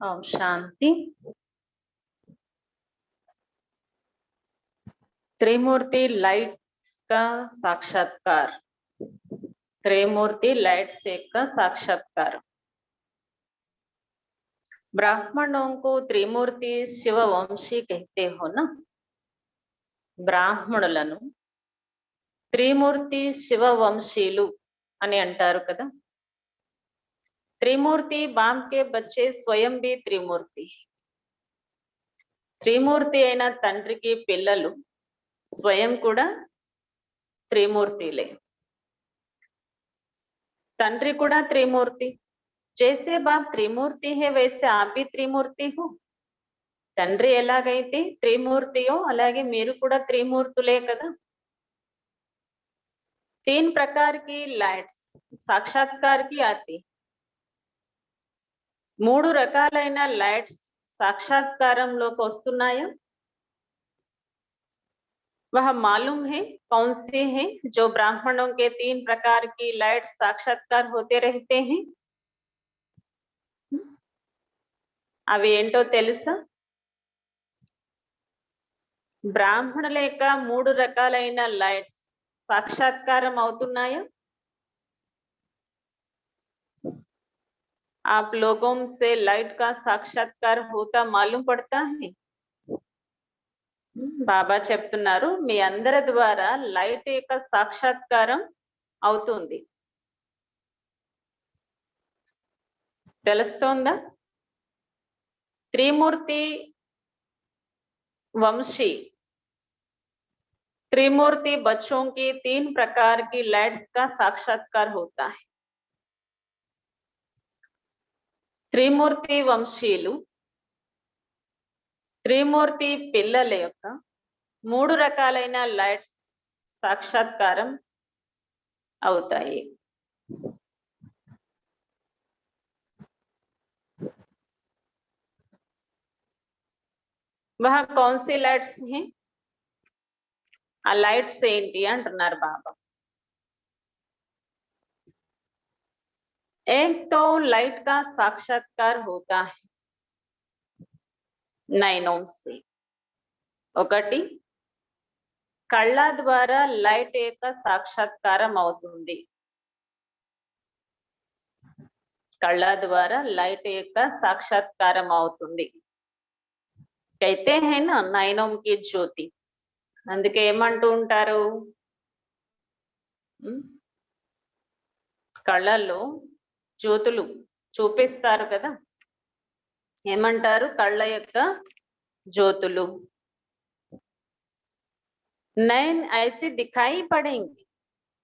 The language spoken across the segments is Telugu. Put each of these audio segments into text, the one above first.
ओम शांति। त्रिमूर्ति लाइट्स का साक्षात्कार। त्रिमूर्ति लाइट्स एक का साक्षात्कार। ब्राह्मणों को त्रिमूर्ति शिववंशी कहते हो ना। బ్రాహ్మణులను త్రిమూర్తి శివవంశీలు అని అంటారు కదా। त्रिमूर्ति बाप के बच्चे स्वयं भी त्रिमूर्ति। त्रिमूर्ति అయిన తండ్రికి పిల్లలు स्वयं కూడా त्रिमूर्तिలే। తండ్రి కూడా त्रिमूर्ति। जैसे बाप त्रिमूर्ति है वैसे आप भी त्रिमूर्ति हो। తండ్రి ఎలాగైతే త్రిమూర్తియో అలాగే మీరు కూడా త్రిమూర్తులే కదా। तीन प्रकार की लाइट्स साक्षात्कार की आती। మూడు రకాలైన లైట్స్ సాక్షాత్కారంలోకి వస్తున్నాయా? वह मालूम है कौन से हैं जो ब्राह्मणों के तीन प्रकार की लाइट साक्षात्कार होते रहते हैं? అవి ఏంటో తెలుసా? బ్రాహ్మణుల యొక్క మూడు రకాలైన లైట్స్ సాక్షాత్కారం అవుతున్నాయా? आप लोगों से लाइट का साक्षात्कार होता मालूम पड़ता है। బాబా చెప్తున్నారు మీ అందరి ద్వారా లైట్ యొక్క సాక్షాత్కారం అవుతుంది। తెలుస్తోందా? त्रिमूर्ति वंशी त्रिमूर्ति बच्चों की तीन प्रकार की लाइट्स का साक्षात्कार होता है। त्रिमूर्ति వంశీలు త్రిమూర్తి పిల్లల యొక్క మూడు రకాలైన లైట్స్ సాక్షాత్కారం అవుతాయి। वह कौन सी लाइट्स हैं? ఆ లైట్స్ ఏంటి అంటున్నారు బాబా। एक तो लाइट का साक्षात्कार होता है నైనోం से। ఒకటి కళ్ళ ద్వారా లైట్ యొక్క సాక్షాత్కారం అవుతుంది। కళ్ళ ద్వారా లైట్ యొక్క సాక్షాత్కారం అవుతుంది। कहते हैं ना నైనోం की ज्योति। అందుకే ఏమంటూ ఉంటారు? కళ్ళల్లో జ్యోతులు చూపిస్తారు కదా, ఏమంటారు? కళ్ళ యొక్క జ్యోతులు। नैन ऐसे दिखाई पड़ेंगे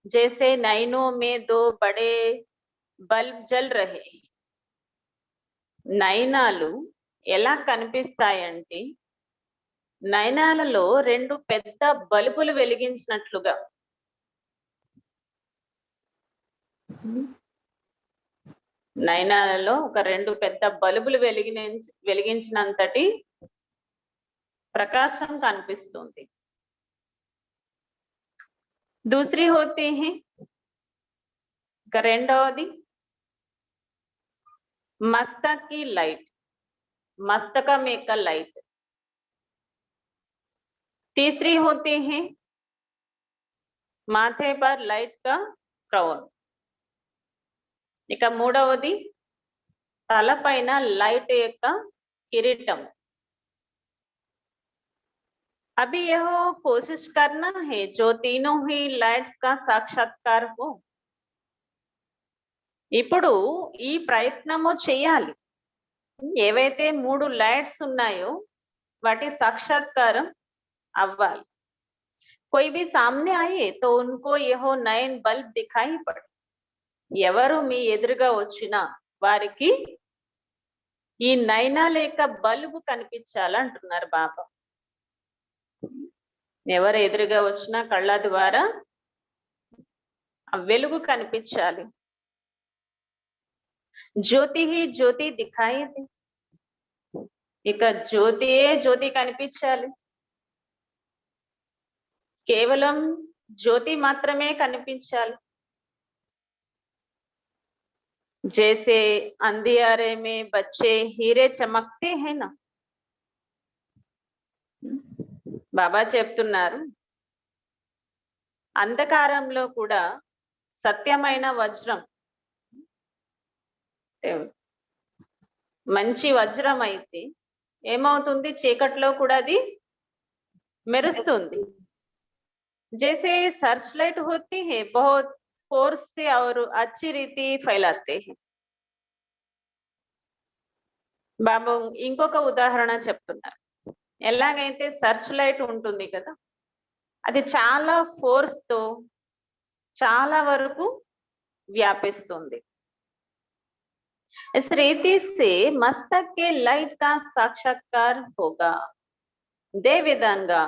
जैसे नैनों में दो बड़े बल्ब जल रहे। నైనాలు ఎలా కనిపిస్తాయంటే నైనాలలో రెండు పెద్ద బల్బులు వెలిగించినట్లుగా। నైనాలలో ఒక రెండు పెద్ద బల్బులు వెలిగించినంతటి ప్రకాశం కనిపిస్తుంది। दूसरी होती है రెండవది मस्तक की लाइट, मस्तकम एक लाइट। तीसरी होती है माथे पर लाइट का क्राउन। ఇక మూడవది తలపైన లైట్ యొక్క కిరీటం। अभी यह कोशिश करना है जो तीनों ही लाइट्स का साक्षात्कार हो। ఇప్పుడు ఈ ప్రయత్నము చేయాలి, ఏవైతే మూడు లైట్స్ ఉన్నాయో వాటి సాక్షాత్కారం అవ్వాలి। कोई भी सामने आए तो उनको यह नयन बल्ब दिखाई पड़े। ఎవరు మీ ఎదురుగా వచ్చినా వారికి ఈ నయనాల యొక్క బల్బు కనిపించాలంటున్నారు బాబా। ఎవరు ఎదురుగా వచ్చినా కళ్ళ ద్వారా ఆ వెలుగు కనిపించాలి। జ్యోతి హి జ్యోతి దిఖాయి దే, ఇక జ్యోతియే జ్యోతి కనిపించాలి। కేవలం జ్యోతి మాత్రమే కనిపించాలి। जैसे अंधियारे में बच्चे हीरे चमकते हैं ना, బాబా చెప్తున్నారు అంధకారంలో కూడా సత్యమైన వజ్రం మంచి వజ్రం అయితే ఏమవుతుంది, చీకట్లో కూడా అది మెరుస్తుంది. जैसे सर्च लाइट होती है बहुत फोर्स से और अच्छी रीति फैलाते हैं. బాబు ఇంకొక ఉదాహరణ చెప్తున్నారు. ఎలాగైతే సర్చ్ లైట్ ఉంటుంది కదా, అది చాలా ఫోర్స్ తో చాలా వరకు వ్యాపిస్తుంది. इस रीति से मस्तक के लाइट का साक्षात्कार होगा. దే విధంగా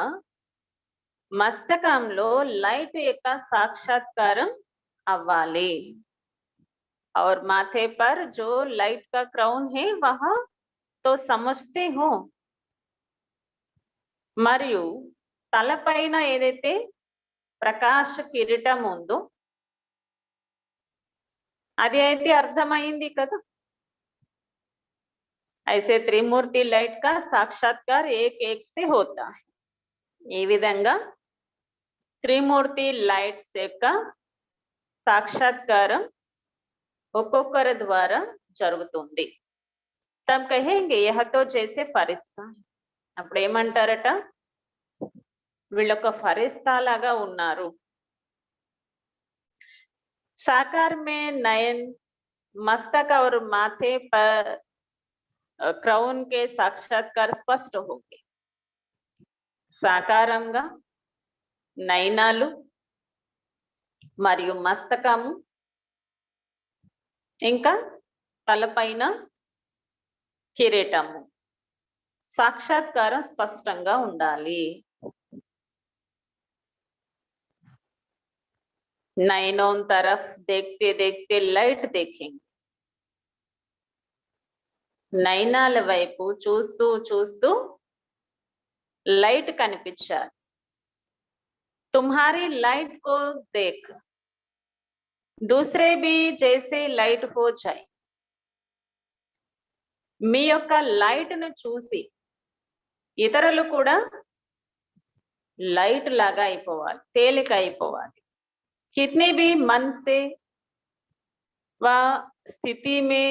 మస్తకంలో లైట్ యొక్క సాక్షాత్కారం అవ్వాలి. और माथे पर जो लाइट का क्राउन है वहां तो समझते हो. మరియు తలపైన ఏదైతే ప్రకాశ కిరీటం ఉందో అది అయితే అర్థమైంది కదా. ऐसे त्रिमूर्ति लाइट का साक्षात्कार एक एक से होता है. ఈ విధంగా త్రిమూర్తి లైట్స్ యొక్క సాక్షాత్కారం ఒక్కొక్కరి ద్వారా జరుగుతుంది. తమ్ కహేంగే యహ తో జైసే ఫరిస్తా. అప్పుడు ఏమంటారట, వీళ్ళొక ఫరిస్తా లాగా ఉన్నారు. సాకార్ మే నయన్ మస్తక్ और माथे पर క్రౌన్ के సాక్షాత్కార స్పష్ట होंगे. సాకారంగా నయనాలు మరియు మస్తకము ఇంకా తలపైన కిరీటము సాక్షాత్కారం స్పష్టంగా ఉండాలి. नैनों तरफ देखते देखते लाइट देखेंगे. నైనాల వైపు చూస్తూ చూస్తూ లైట్ కనిపించాలి. तुम्हारी लाइट को देख दूसरे भी जैसे लाइट हो जाए. మీ యొక్క లైట్ ను చూసి ఇతరులు కూడా లైట్ లాగా అయిపోవాలి, తేలిక అయిపోవాలి. कितने भी मन से व स्थिति में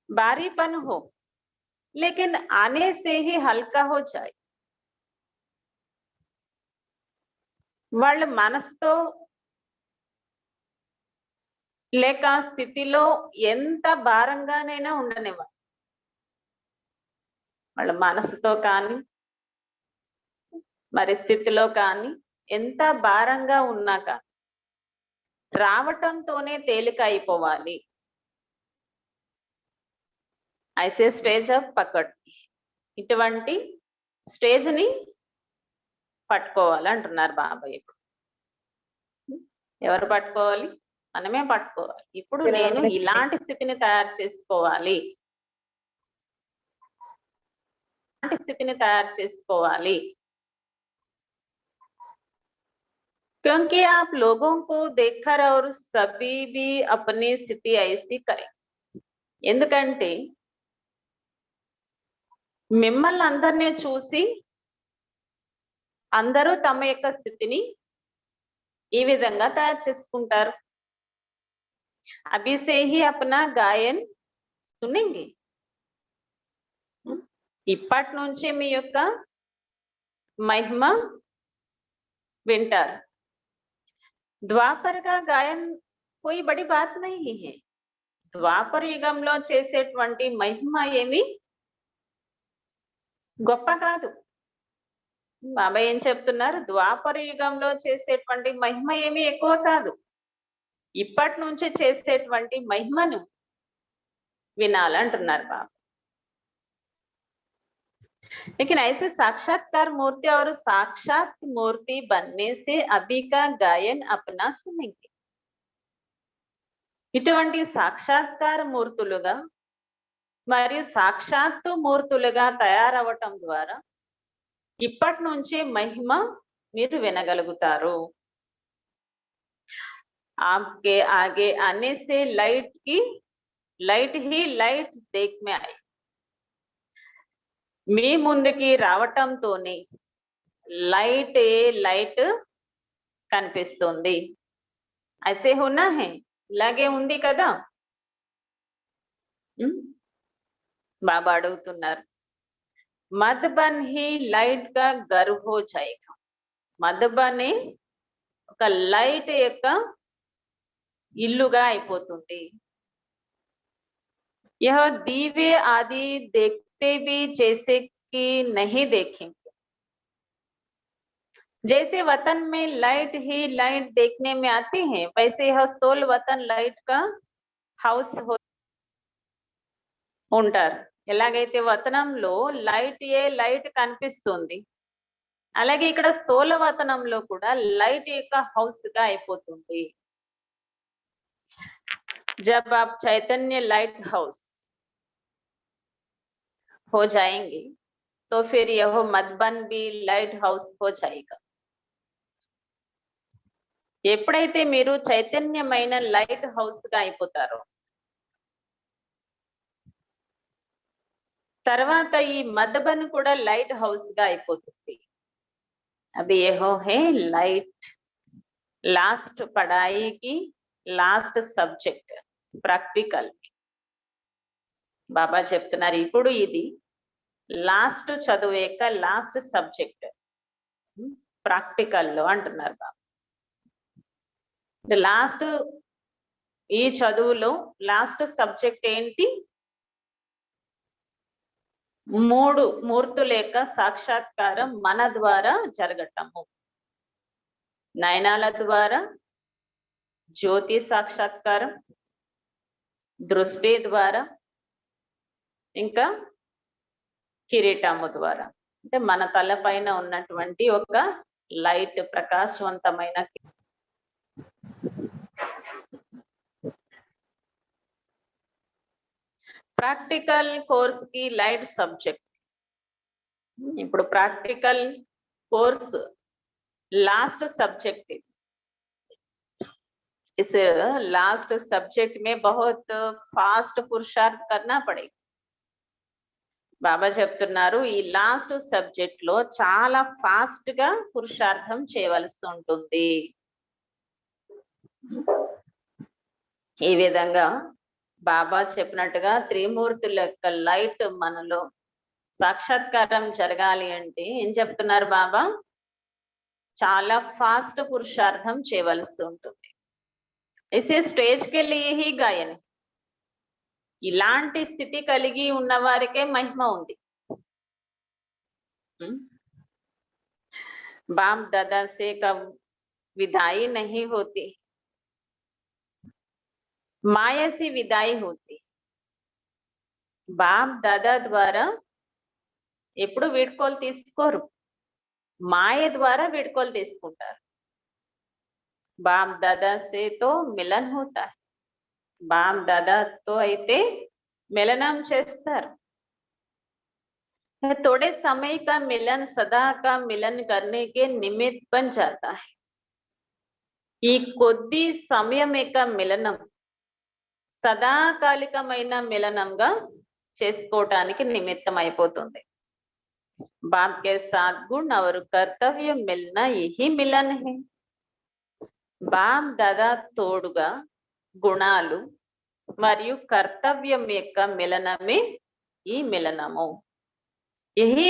भारीपन हो लेकिन आने से ही हल्का हो जाए. వాళ్ళ మనసుతో లేక స్థితిలో ఎంత భారంగానైనా ఉండనివ్వాలి. వాళ్ళ మనసుతో కానీ మరి స్థితిలో కానీ ఎంత భారంగా ఉన్నా కానీ రావటంతోనే తేలిక అయిపోవాలి. ఐసే స్టేజ్ ఆఫ్ పకడ్. ఇటువంటి స్టేజ్ ని పట్టుకోవాలి అంటున్నారు బాబాయ్. ఇప్పుడు ఎవరు పట్టుకోవాలి? మనమే పట్టుకోవాలి. ఇప్పుడు నేను ఇలాంటి స్థితిని తయారు చేసుకోవాలి, స్థితిని తయారు చేసుకోవాలి. क्योंकि आप लोगों को देखकर और सभी भी अपनी स्थिति ऐसी करें. ఎందుకంటే మిమ్మల్ని అందరినీ చూసి అందరూ తమ యొక్క స్థితిని ఈ విధంగా తయారు చేసుకుంటారు. అభి సే హీ అప్నా గాయన్ సునేంగే. ఇప్పటి నుంచి మీ యొక్క మహిమ వింటారు. ద్వాపర్ గా గాయన్ కోయి బడి బాత్ నహీ హై. ద్వాపర యుగంలో చేసేటువంటి మహిమ ఏమి గొప్ప కాదు. బాబా ఏం చెప్తున్నారు? ద్వాపర యుగంలో చేసేటువంటి మహిమ ఏమి ఎక్కువ కాదు. ఇప్పటి నుంచి చేసేటువంటి మహిమను వినాలంటున్నారు బాబా. लेकिन ऐसे साक्षात्कार मूर्ति और साक्षात मूर्ति बनने से अभी का गायन अपना सुनेंगे. ఇటువంటి సాక్షాత్కార మూర్తులుగా మరియు సాక్షాత్తు మూర్తులుగా తయారవటం ద్వారా ఇప్పటి నుంచే మహిమ మీరు వినగలుగుతారు. आपके आगे आने से लाइट ही लाइट देख में आई। మీ ముందుకి రావటంతోనే లైట్ కనిపిస్తుంది। ऐसे होना है, ఇలాగే ఉంది కదా। బాబా అడుగుతున్నారు, మధుబన్ ही लाइट का घर हो जाएगा। మధుబనే ఒక లైట్ యొక్క ఇల్లుగా అయిపోతుంది। यह दीवे आदि देखते भी जैसे कि नहीं देखेंगे। जैसे वतन में लाइट ही लाइट देखने में आती है, वैसे यह స్థూల वतन लाइट का హౌస్ ఉంటారు। ఎలాగైతే వతనంలో లైట్ కనిపిస్తుంది, అలాగే ఇక్కడ స్థూల వతనంలో కూడా లైట్ యొక్క హౌస్ గా అయిపోతుంది। जब आप चैतन्य लाइट हाउस हो जाएंगे तो फिर यह मधुबन भी लाइट हाउस हो जाएगा। ఎప్పుడైతే మీరు చైతన్యమైన లైట్ హౌస్ గా అయిపోతారో, తర్వాత ఈ మధుబన్ కూడా లైట్ హౌస్ గా అయిపోతుంది। అभी यह है लाइट लास्ट पढ़ाई की లాస్ట్ సబ్జెక్ట్ ప్రాక్టికల్। బాబా చెప్తున్నారు ఇప్పుడు ఇది లాస్ట్ చదువు యొక్క లాస్ట్ సబ్జెక్ట్ ప్రాక్టికల్ లో అంటున్నారు బాబా। లాస్ట్ ఈ చదువులో లాస్ట్ సబ్జెక్ట్ ఏంటి? మూడు మూర్తుల యొక్క సాక్షాత్కారం మన ద్వారా జరగటము, నయనాల ద్వారా, జ్యోతి సాక్షాత్కారం, దృష్టి ద్వారా, ఇంకా కిరీటము ద్వారా। అంటే మన తల పైన ఉన్నటువంటి ఒక లైట్ ప్రకాశవంతమైన ప్రాక్టికల్ కోర్స్ కి లైట్ సబ్జెక్ట్। ఇప్పుడు ప్రాక్టికల్ కోర్స్ लास्ट सब्जेक्ट। इस लास्ट सब्जेक्ट में बहुत फास्ट पुरुषार्थ करना पड़ेगा। బాబా చెప్తున్నారు ఈ లాస్ట్ సబ్జెక్ట్ లో చాలా ఫాస్ట్ గా పురుషార్థం చేయవలసి ఉంటుంది। ఈ విధంగా బాబా చెప్పినట్టుగా త్రిమూర్తుల యొక్క లైట్ మనలో సాక్షాత్కారం జరగాలి అంటే ఏం చెప్తున్నారు బాబా? చాలా ఫాస్ట్ పురుషార్థం చేయవలసి ఉంటుంది। ఇసే స్టేజ్ కే లియే హీ గాయన్। ఇలాంటి స్థితి కలిగి ఉన్న వారికే మహిమ ఉంది। बाप दादा से कब विदाई नहीं होती, माया से विदाई होती। बाप दादा ద్వారా ఎప్పుడు వీడ్కోలు తీసుకోరు, మాయ ద్వారా వీడ్కోలు తీసుకుంటారు। बाप दादा से तो मिलन होता है, बाप दादा तो అయితే मिलनम చేస్తారు। थोड़े समय का मिलन सदा का मिलन करने के निमित्त बन जाता है। ఈ కొద్ది సమయం యొక్క మిలనం సదాకాలికమైన మిలనంగా చేసుకోవటానికి నిమిత్తం అయిపోతుంది। बाप के साथ गुण और कर्तव्य मिलना यही मिलन है। బాప్ దాదా తోడుగా గుణాలు మరియు కర్తవ్యం యొక్క మిలనమే ఈ మిలనము। यही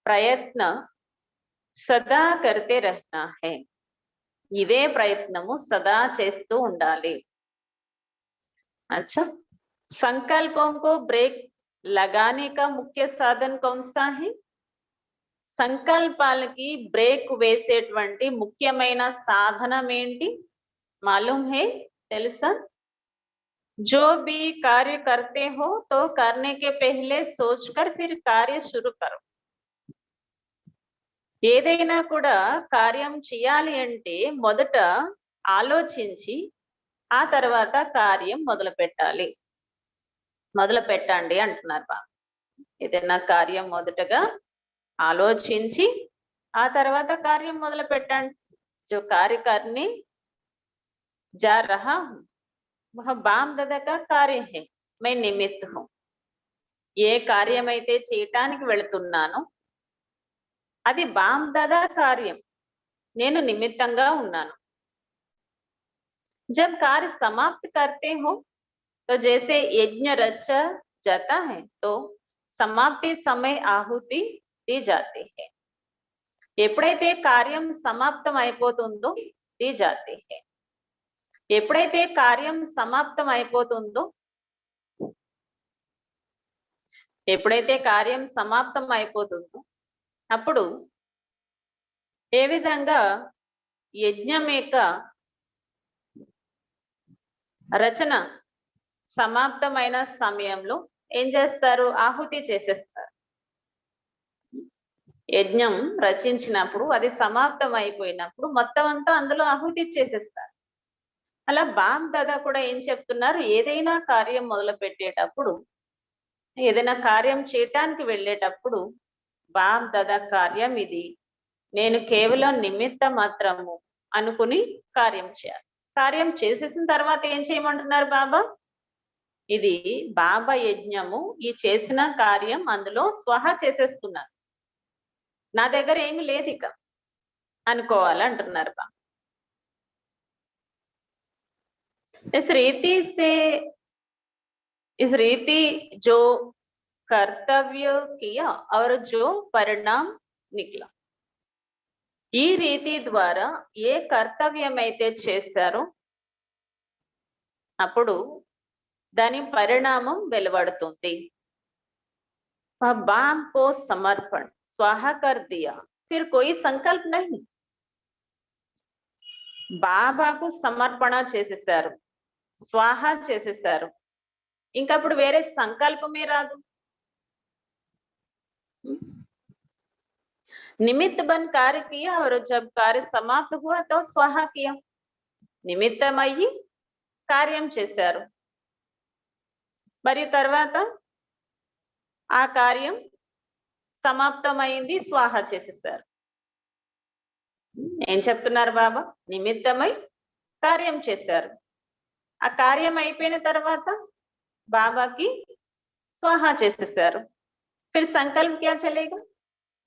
ప్రయత్న సదా करते रहना है। ఇదే ప్రయత్నము సదా చేస్తూ ఉండాలి। अच्छा, संकल्पों को ब्रेक लगाने का मुख्य साधन कौन सा है? సంకల్పాలకి బ్రేక్ వేసేటువంటి ముఖ్యమైన సాధనం ఏంటి? मालूम है? తెలుసా? जो भी कार्य करते हो तो करने के पहले सोचकर फिर कार्य शुरू करो। ఏదైనా కూడా కార్యం చేయాలి అంటే మొదట ఆలోచించి ఆ తర్వాత కార్యం మొదలు పెట్టండి అంటున్నారు బాబా। ఏదైనా కార్యం మొదటగా ఆలోచించి ఆ తర్వాత కార్యం మొదలు పెట్టండి। जो कार्य करने जा रहा हूँ वह बाप दादा का कार्य है मैं निमित्त हूँ ఏ కార్యమైతే చేయటానికి వెళుతున్నానో అది బాప్ దాదా కార్యం నేను నిమిత్తంగా ఉన్నాను जब कार्य समाप्त करते हो तो जैसे यज्ञ रचा जाता है तो समाप्ति समय आहुति दी जाती है ఎప్పుడైతే కార్యం సమాప్తం అయిపోతుందో दी जाती है ఎప్పుడైతే కార్యం సమాప్తం అయిపోతుందో ఎప్పుడైతే కార్యం సమాప్తం అయిపోతుందో అప్పుడు ఏ విధంగా యజ్ఞం యొక్క రచన సమాప్తమైన సమయంలో ఏం చేస్తారు ఆహుతి చేసేస్తారు యజ్ఞం రచించినప్పుడు అది సమాప్తం అయిపోయినప్పుడు మొత్తం అంతా అందులో ఆహుతి చేసేస్తారు అలా బాప్ దాదా కూడా ఏం చెప్తున్నారు ఏదైనా కార్యం మొదలు పెట్టేటప్పుడు ఏదైనా కార్యం చేయటానికి వెళ్ళేటప్పుడు బాప్ దాదా కార్యం ఇది నేను కేవలం నిమిత్త మాత్రము అనుకుని కార్యం చేయాలి కార్యం చేసేసిన తర్వాత ఏం చేయమంటున్నారు బాబా ఇది బాబా యజ్ఞము ఈ చేసిన కార్యం అందులో స్వహ చేసేస్తున్నారు నా దగ్గర ఏమి లేదు ఇక అనుకోవాలంటున్నారు బాబా इस रीति जो कर्तव्य किया और जो परिणाम निकला ఈ రీతి ద్వారా ఏ కర్తవ్యం అయితే చేశారో అప్పుడు దాని పరిణామం వెలువడుతుంది बाप को समर्पण स्वाहा कर दिया फिर कोई संकल्प नहीं బాబాకు సమర్పణ చేసేసారు స్వాహ చేసేసారు ఇంకప్పుడు వేరే సంకల్పమే రాదు निमित्त बन कार्य किया और जब कार्य समाप्त हुआ तो स्वाहा किया నిమిత్తమయ్యి కార్యం చేశారు మరి తర్వాత ఆ కార్యం సమాప్తమైంది స్వాహ చేసేసారు ఏం చెప్తున్నారు బాబా నిమిత్తమై కార్యం చేశారు ఆ కార్యం అయిపోయిన తర్వాత బాబాకి స్వాహ చేసేసారు फिर संकल्प क्या चलेगा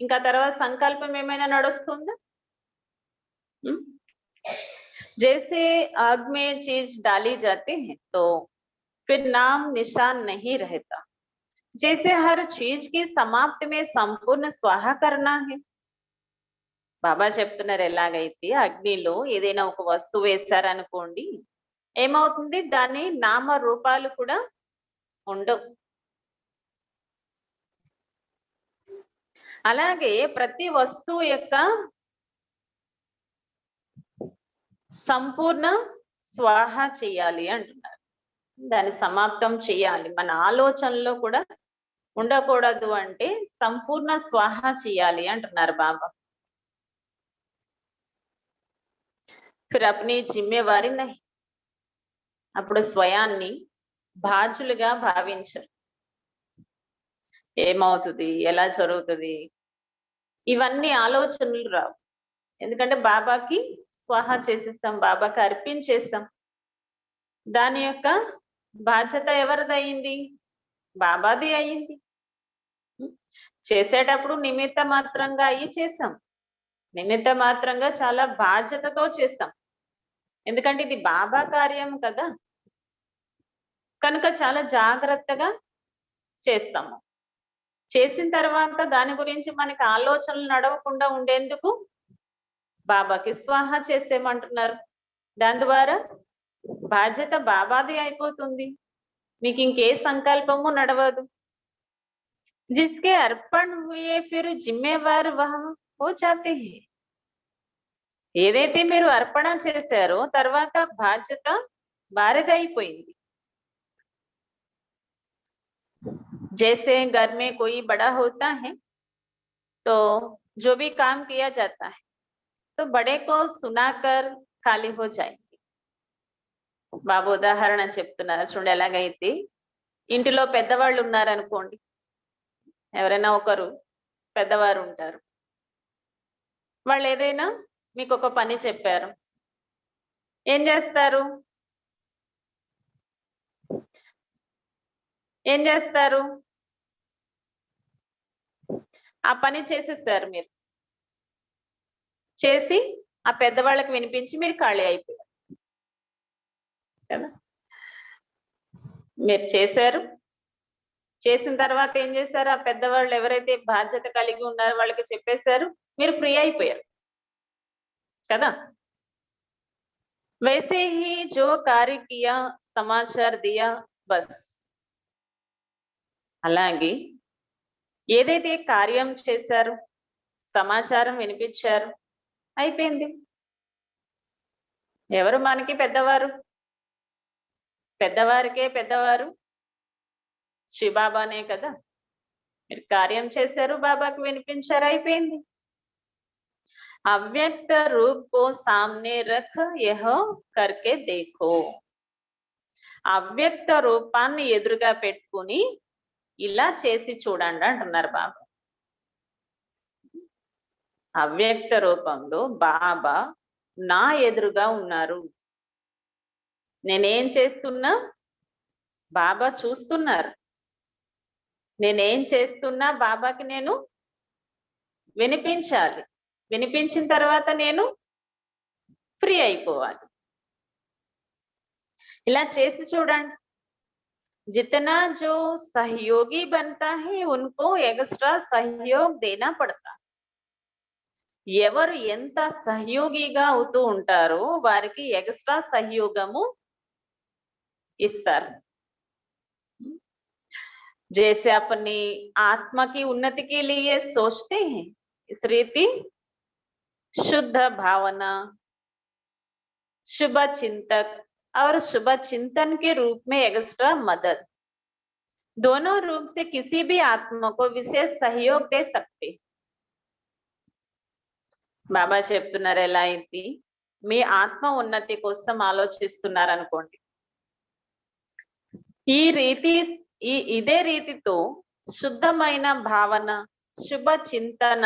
ఇంకా తర్వాత సంకల్పం ఏమైనా నడుస్తుందా जैसे आग में चीज डाली जाती है तो फिर नाम निशान नहीं रहता जैसे हर चीज की समाप्ति में संपूर्ण स्वाहा करना है బాబా చెప్తున్నారు ఎలాగైతే అగ్నిలో ఏదైనా ఒక వస్తువు వేశారనుకోండి ఏమవుతుంది దాని నామ రూపాలు కూడా ఉండవు అలాగే ప్రతి వస్తువు యొక్క సంపూర్ణ స్వాహ చేయాలి అంటున్నారు దాన్ని సమాప్తం చేయాలి మన ఆలోచనలో కూడా ఉండకూడదు అంటే సంపూర్ణ స్వాహ చేయాలి అంటున్నారు బాబా फिर अपनी जिम्मेवारी नहीं అప్పుడు స్వయాన్ని బాధ్యులుగా భావించరు ఏమవుతుంది ఎలా జరుగుతుంది ఇవన్నీ ఆలోచనలు రావు ఎందుకంటే బాబాకి స్వాహ చేసేస్తాం బాబాకి అర్పించేస్తాం దాని యొక్క బాధ్యత ఎవరిదయింది బాబాది అయింది చేసేటప్పుడు నిమిత్త మాత్రంగా అయ్యి చేస్తాం నిమిత్త మాత్రంగా చాలా బాధ్యతతో చేస్తాం ఎందుకంటే ఇది బాబా కార్యం కదా కనుక చాలా జాగ్రత్తగా చేస్తాము చేసిన తర్వాత దాని గురించి మనకి ఆలోచనలు నడవకుండా ఉండేందుకు బాబాకి స్వాహ చేసేమంటున్నారు దాని ద్వారా బాధ్యత బాబాది అయిపోతుంది మీకు ఇంకే సంకల్పము నడవదు जिसके अर्पण हुए फिर जिम्मेवार वह हो जाते हैं ఏదైతే మీరు అర్పణ చేశారో తర్వాత బాధ్యత వారిదైపోయింది जैसे घर में कोई बड़ा होता है तो जो भी काम किया जाता है तो बड़े को सुनाकर खाली हो जाएंगे బాబు ఉదాహరణ చెప్తున్నారు చూడండి ఎలాగైతే ఇంటిలో పెద్దవాళ్ళు ఉన్నారనుకోండి ఎవరైనా ఒకరు పెద్దవారు ఉంటారు వాళ్ళు ఏదైనా మీకు ఒక పని చెప్పారు ఏం చేస్తారు ఏం చేస్తారు? ఆ పని చేసేసారు మీరు. చేసి ఆ పెద్దవాళ్ళకి వినిపించి మీరు ఖాళీ అయిపోయారు కదా. మీరు చేశారు. చేసిన తర్వాత ఏం చేశారు? ఆ పెద్దవాళ్ళు ఎవరైతే బాధ్యత కలిగి ఉన్నారో వాళ్ళకి చెప్పేశారు. మీరు ఫ్రీ అయిపోయారు కదా. वैसे ही जो कार्य किया, समाचार दिया, बस. అలాగే ఏదైతే కార్యం చేశారు, సమాచారం వినిపించారు, అయిపోయింది. ఎవరు మనకి పెద్దవారు? పెద్దవారికే పెద్దవారు శివబాబానే కదా. మీరు కార్యం చేశారు, బాబాకి వినిపించారు, అయిపోయింది. అవ్యక్త రూప్ కో సామ్నే రఖ్ యహ కర్కే దేఖో. అవ్యక్త రూపాన్ని ఎదురుగా పెట్టుకుని ఇలా చేసి చూడండి అంటున్నారు బాబా. అవ్యక్త రూపంలో బాబా నా ఎదురుగా ఉన్నారు. నేనేం చేస్తున్నా బాబా చూస్తున్నారు. నేనేం చేస్తున్నా బాబాకి నేను వినిపించాలి. వినిపించిన తర్వాత నేను ఫ్రీ అయిపోవాలి. ఇలా చేసి చూడండి. जितना जो सहयोगी बनता है उनको एक्स्ट्रा सहयोग देना पड़ता. ఎవరు ఎంత సహయోగిగా అవుతూ ఉంటారో వారికి ఎక్స్ట్రా సహయోగము ఇస్తారు. जैसे अपनी आत्मा की उन्नति के लिए सोचते हैं, इस रीति शुद्ध भावना, शुभ चिंतक और शुभ चिंतन के रूप में एक्स्ट्रा मदद, दोनों रूप से किसी भी आत्मा को विशेष सहयोग दे सकते. బాబా చెప్తున్నారు ఎలా అయితే మీ ఆత్మ ఉన్నతి కోసం ఆలోచిస్తున్నారనుకోండి. ఇదే రీతితో శుద్ధమైన భావన, శుభ చింతన,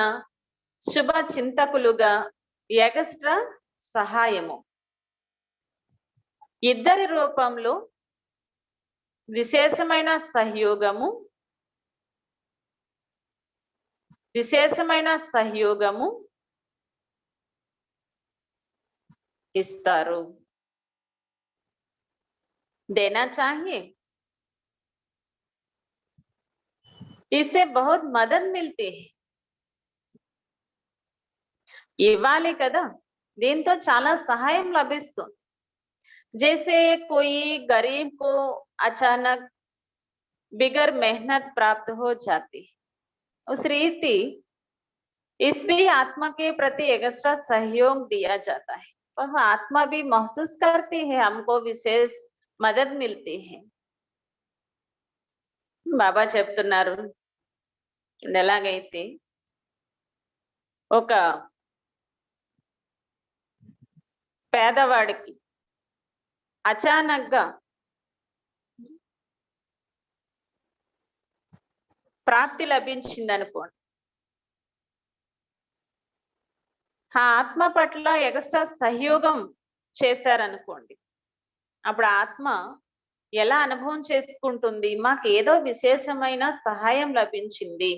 శుభ చింతకులుగా ఎక్స్ట్రా సహాయము ఇద్దరి రూపంలో విశేషమైన సహయోగము ఇస్తారు. देना चाहिए. इससे बहुत मदद मिलती है. ఇవ్వాలి కదా, దీంతో చాలా సహాయం లభిస్తుంది. जैसे कोई गरीब को अचानक बिगर मेहनत प्राप्त हो जाती, उस रीति इस भी आत्मा के प्रति एक्स्ट्रा सहयोग दिया जाता है. वह आत्मा भी महसूस करती है हमको विशेष मदद मिलती है. బాబా చెప్తున్నారు ఎలాగైతే ఒక పేదవాడికి అచానక్గా ప్రాప్తి లభించింది అనుకోండి, ఆ ఆత్మ పట్ల ఎక్స్ట్రా సహయోగం చేశారనుకోండి, అప్పుడు ఆత్మ ఎలా అనుభవం చేసుకుంటుంది? మాకు ఏదో విశేషమైన సహాయం లభించింది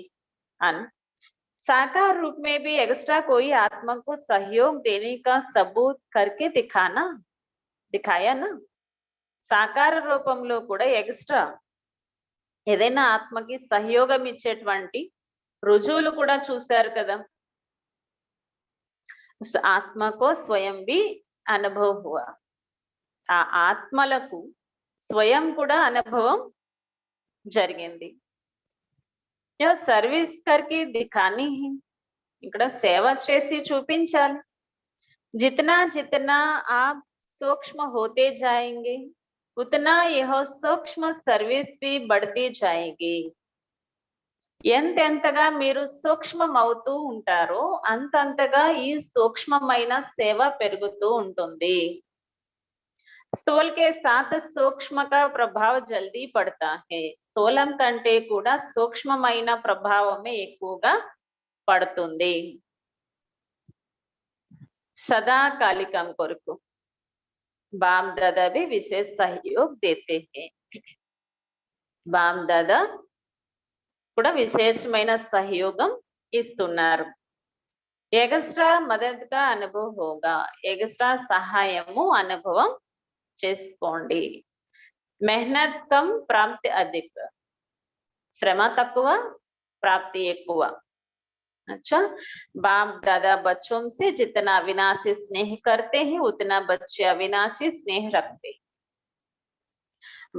అని. साकार रूप में भी एक्स्ट्रा कोई आत्मा को सहयोग देने का सबूत करके दिखाया ना. సాకార రూపంలో కూడా ఎక్స్ట్రా ఏదైనా ఆత్మకి సహయోగం ఇచ్చేటువంటి రుజువులు కూడా చూశారు కదా. ఆత్మకో స్వయం भी अनुभव हुआ. ఆ ఆత్మలకు స్వయం కూడా అనుభవం జరిగింది. सर्विस करके दिखानी है. ఇక్కడ సేవ చేసి చూపించాలి. जितना जितना आप सूक्ष्म होते जाएंगे उतना यह सूक्ष्म सर्विस भी बढ़ती जाएगी. ఎంతెంతగా మీరు సూక్ష్మం అవుతూ ఉంటారో అంతంతగా ఈ సూక్ష్మమైన సేవ పెరుగుతూ ఉంటుంది. స్థూల్ के साथ सूक्ष्म का प्रभाव जल्दी पड़ता है. స్థూలం కంటే కూడా సూక్ష్మమైన ప్రభావమే ఎక్కువగా పడుతుంది. సదాకాలికం కొరకు బాప్ దాదా भी विशेष सहयोग देते हैं. బాప్ దాదా కూడా విశేషమైన సహయోగం ఇస్తున్నారు. ఎక్స్ట్రా మదద్గా అనుభవం హోగా, ఎక్స్ట్రా సహాయము అనుభవం చేసుకోండి. మెహనత్ కమ్ ప్రాప్తి అధిక్, శ్రమ తక్కువ ప్రాప్తి ఎక్కువ. अच्छा, बाप दादा बच्चों से जितना अविनाशी स्नेह करते हैं उतना बच्चे अविनाशी स्नेह रखते.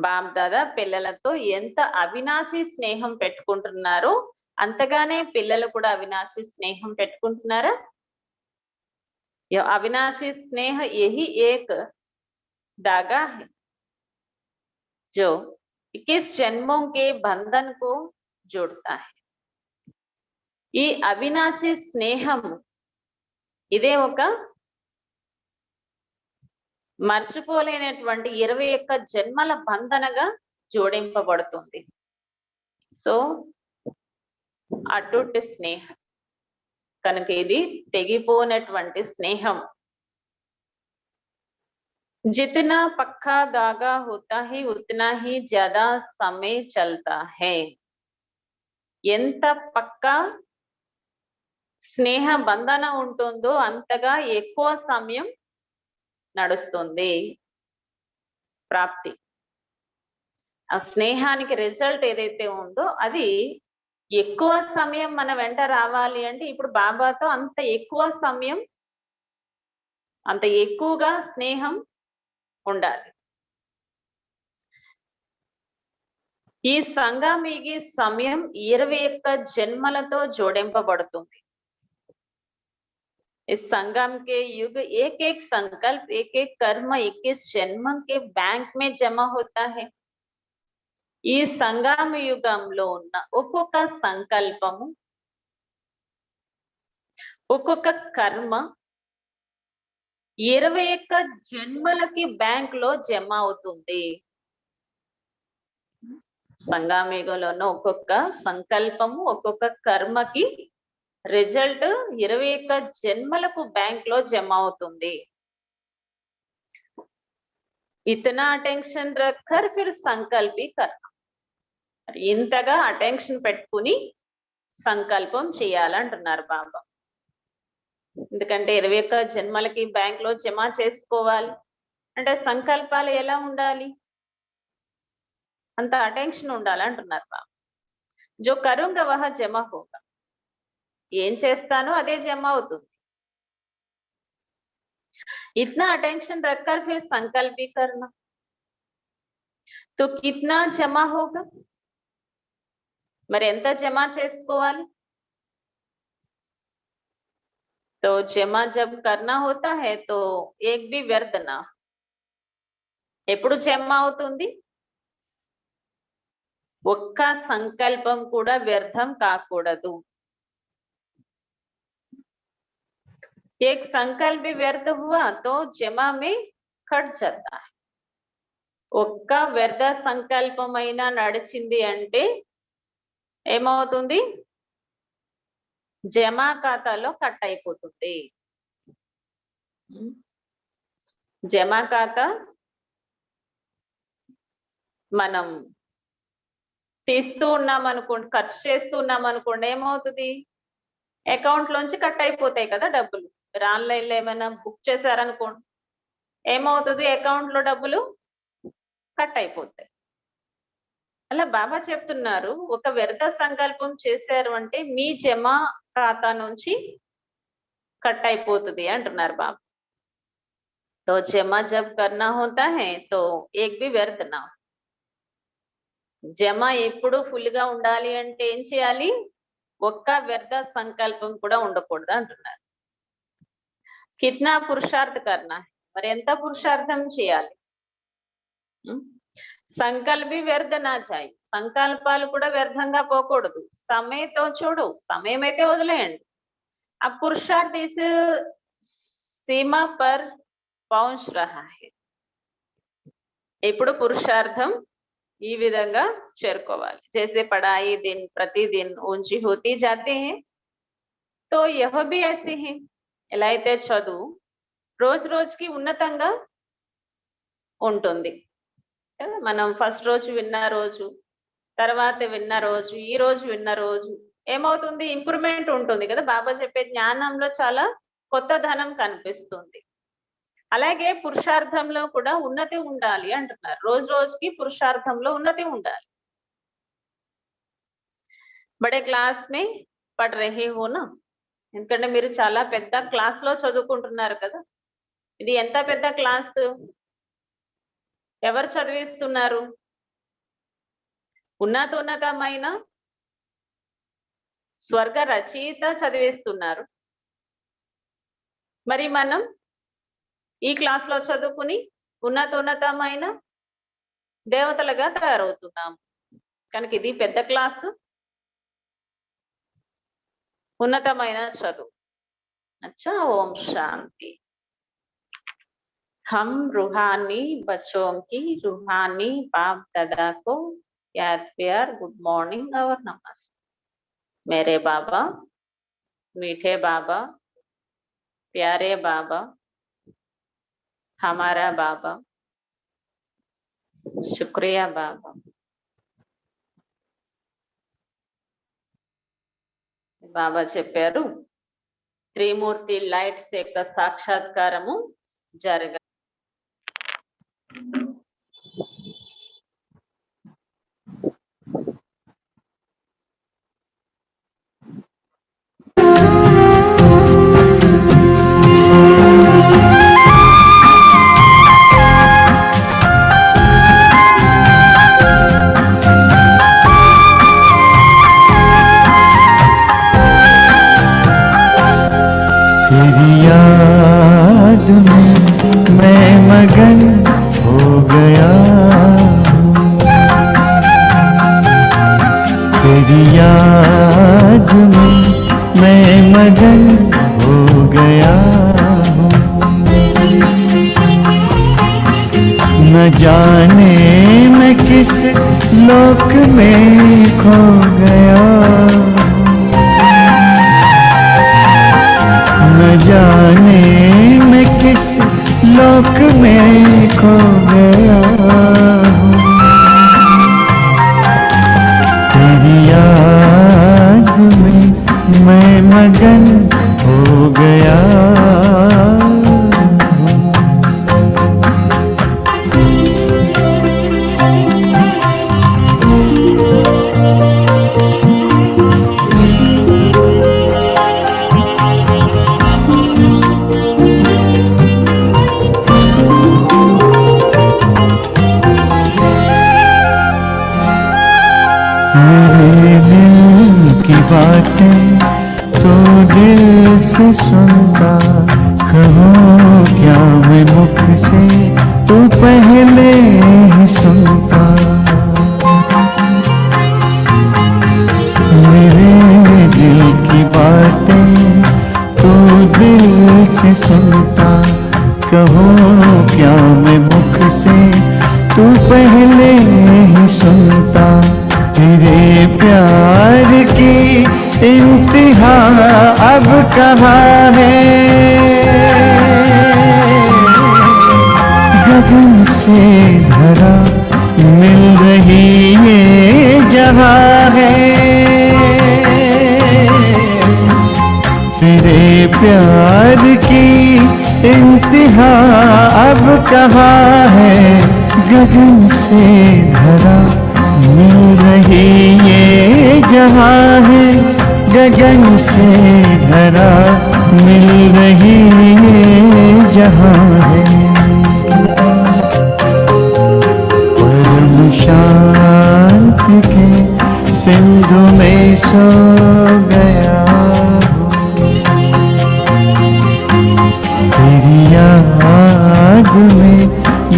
బాప్ దాదా పిల్లలతో ఎంత అవినాశి స్నేహం పెట్టుకుంటున్నారో అంతగానే పిల్లలు కూడా అవినాశి స్నేహం పెట్టుకుంటున్నారా? అవినాశి స్నేహ యహి ఏక్ धागा है जो 21 जन्मों के बंधन को जोड़ता है. ఈ అవినాశి స్నేహం ఇదే ఒక మర్చిపోలేనటువంటి 21 జన్మల బంధనగా జోడింపబడుతుంది. సో అటుటి స్నేహం కనుక ఇది తెగిపోనటువంటి స్నేహం. जितना पक्का धागा होता है उतना ही ज्यादा समय चलता है. ఎంత పక్కా స్నేహ బంధన ఉంటుందో అంతగా ఎక్కువ సమయం నడుస్తుంది ప్రాప్తి. ఆ స్నేహానికి రిజల్ట్ ఏదైతే ఉందో అది ఎక్కువ సమయం మన వెంట రావాలి అంటే ఇప్పుడు బాబాతో అంత ఎక్కువ సమయం, అంత ఎక్కువగా స్నేహం ఉండాలి. ఈ సంగమికి సమయం 21 జన్మలతో జోడింపబడుతుంది. इस संगम के युग एक एक संकल्प, एक एक कर्म 21 जन्म के बैंक में जमा होता है. ఈ సంగమ యుగంలో ఉన్న ఒక్కొక్క సంకల్పము, ఒక్కొక్క కర్మ 21 జన్మలకి బ్యాంక్ లో జమ అవుతుంది. సంగమ యుగంలో ఉన్న ఒక్కొక్క సంకల్పము, ఒక్కొక్క కర్మకి రిజల్ట్ 21 జన్మలకు బ్యాంక్ లో జమ అవుతుంది. ఇతనా అటెన్షన్ రక్కర్ ఫిర్ సంకల్పి కర్మ. ఇంతగా అటెన్షన్ పెట్టుకుని సంకల్పం చేయాలంటున్నారు బాబా. ఎందుకంటే 21 జన్మలకి బ్యాంక్ లో జమ చేసుకోవాలి అంటే సంకల్పాలు ఎలా ఉండాలి, అంత అటెన్షన్ ఉండాలంటున్నారు బాబా. జో కరుంగా వహ జమ హోగా, ఏం చేస్తానో అదే జమ అవుతుంది. इतना अटेंशन रखकर फिर संकल्प भी करना तो कितना जमा होगा, మరి ఎంత జమ చేసుకోవాలి? तो जमा जब करना होता है तो एक भी व्यर्थ ना. ఎప్పుడు జమ అవుతుంది? ఒక్క సంకల్పం కూడా వ్యర్థం కాకూడదు. एक संकल्प भी व्यर्थ हुआ तो जमा में कट जाता है. ఒక్క వ్యర్థ సంకల్పమైనా నడిచింది అంటే ఏమవుతుంది? జమా ఖాతాలో కట్ అయిపోతుంది. జమా ఖాతా మనం తీస్తూ ఉన్నాం అనుకోండి, ఖర్చు చేస్తూ ఉన్నాం అనుకోండి, ఏమవుతుంది? అకౌంట్ లోంచి కట్ అయిపోతాయి కదా డబ్బులు. మీరు ఆన్లైన్ లో ఏమైనా బుక్ చేశారనుకోండి, ఏమవుతుంది? అకౌంట్ లో డబ్బులు కట్ అయిపోతాయి. అలా బాబా చెప్తున్నారు, ఒక వ్యర్థ సంకల్పం చేశారు అంటే మీ జమా ఖాతా నుంచి కట్ అయిపోతుంది అంటున్నారు బాబా. तो जमा जब करना होता है तो एक भी व्यर्थ ना. జమ ఎప్పుడు ఫుల్ గా ఉండాలి అంటే ఏం చేయాలి? ఒక్క వ్యర్థ సంకల్పం కూడా ఉండకూడదు అంటున్నారు. కిత్నా పురుషార్థ కర్నా, మరి ఎంత పురుషార్థం చేయాలి? సంకల్పి వ్యర్థ నా చాయి, సంకల్పాలు కూడా వ్యర్థంగా పోకూడదు. సమయంతో చూడు, సమయం అయితే వదిలేయండి. ఆ పురుషార్థ ఇస్ సీమా పర్ పౌంచ్ రహా హై. ఇప్పుడు పురుషార్థం ఈ విధంగా చేరుకోవాలి. जैसे पढ़ाई दिन प्रतिदिन ऊंची होती जाते हैं तो यह भी ऐसे ही. ఎలా అయితే చదువు రోజు రోజుకి ఉన్నతంగా ఉంటుంది. మనం ఫస్ట్ రోజు విన్న రోజు తర్వాత విన్న రోజు, ఈ రోజు విన్న రోజు ఏమవుతుంది? ఇంప్రూవ్మెంట్ ఉంటుంది కదా. బాబా చెప్పే జ్ఞానంలో చాలా కొత్తదనం కనిపిస్తుంది. అలాగే పురుషార్థంలో కూడా ఉన్నతి ఉండాలి అంటున్నారు. రోజు రోజుకి పురుషార్థంలో ఉన్నతి ఉండాలి. బడే క్లాస్ మే పఢ్ రహే హో నా, ఎందుకంటే మీరు చాలా పెద్ద క్లాస్ లో చదువుకుంటున్నారు కదా. ఇది ఎంత పెద్ద క్లాస్? ఎవరు చదివిస్తున్నారు? ఉన్నతమైన స్వర్గ రచయిత చదివిస్తున్నారు. మరి మనం ఈ క్లాస్ లో చదువుకుని ఉన్నతమైన దేవతలుగా తయారవుతున్నాము కనుక ఇది పెద్ద క్లాసు, ఉన్నతమైన చదువు. अच्छा, ओम शांति। हम रूहानी बच्चों की रूहानी बाप दादा को याद प्यार गुड मॉर्निंग और नमस्ते। मेरे बाबा, मीठे बाबा, प्यारे बाबा, हमारा बाबा, शुक्रिया बाबा। బాబా చెప్పారు త్రిమూర్తి లైట్స్ యొక్క సాక్షాత్కారము జరగ तेरी याद में मैं मगन हो गया हूँ, तेरी याद में मैं मगन हो गया हूँ। न जाने मैं किस लोक में खो गया, न जाने मैं किस लोक में खो गया हूँ। तेरी याद में मैं मगन हो गया हूँ। बातें तो दिल से सुनता, कहूँ क्या मैं मुख से तू पहले ही सुनता। मेरे दिल की बातें तो दिल से सुनता, कहूँ क्या मैं मुख से तू पहले ही सुनता। तेरे प्यार की इंतहा अब कहाँ है, गगन से धरा मिल रही ये जहाँ है। तेरे प्यार की इंतहा अब कहाँ है, गगन से धरा मिल रही ये जहाँ है, गगन से धरा मिल रही ये जहाँ है। परम शांति के सिंधु में सो गया हूँ, तेरी याद में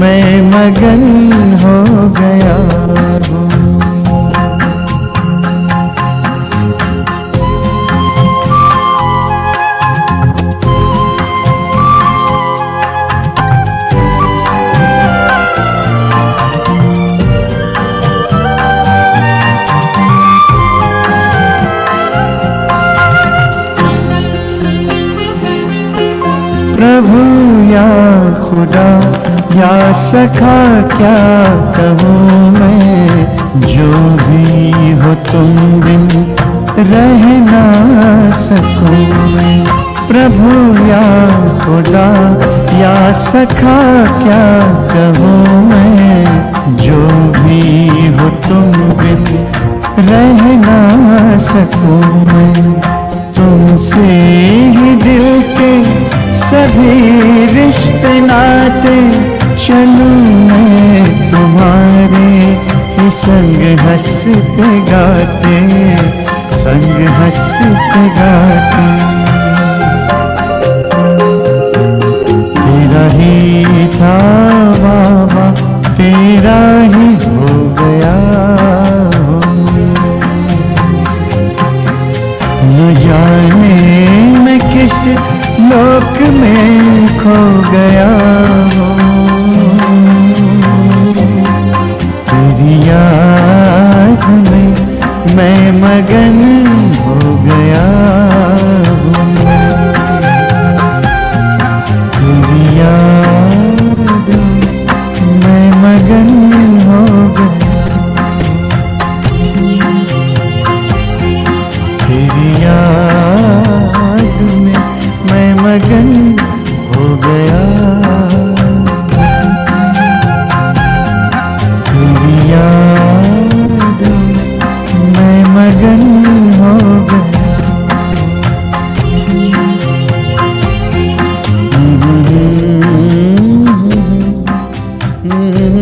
मैं मगन हो गया हूँ। प्रभु या खुदा या सखा क्या कहूँ मैं, जो भी हो तुम बिन रह ना सकूं मैं। प्रभु या खुदा या सखा क्या कहूँ मैं, जो भी हो तुम बिन रह ना सकूं मैं। तुमसे ही दिल के सभी रिश्ते नाते, चलूं मैं तुम्हारे ही संग हंसते गाते, संग हंसते गाते। तेरा ही था बाबा, तेरा ही हो गया न जाने मैं किस लोक में खो गया हूँ। तेरी याद में मैं मगन हो गया हूँ। तेरी याद में मैं मगन हो गया। तेरी याद में मैं मगन हो गया। तेरी याद में मैं मगन हो गया। Mm-hmm.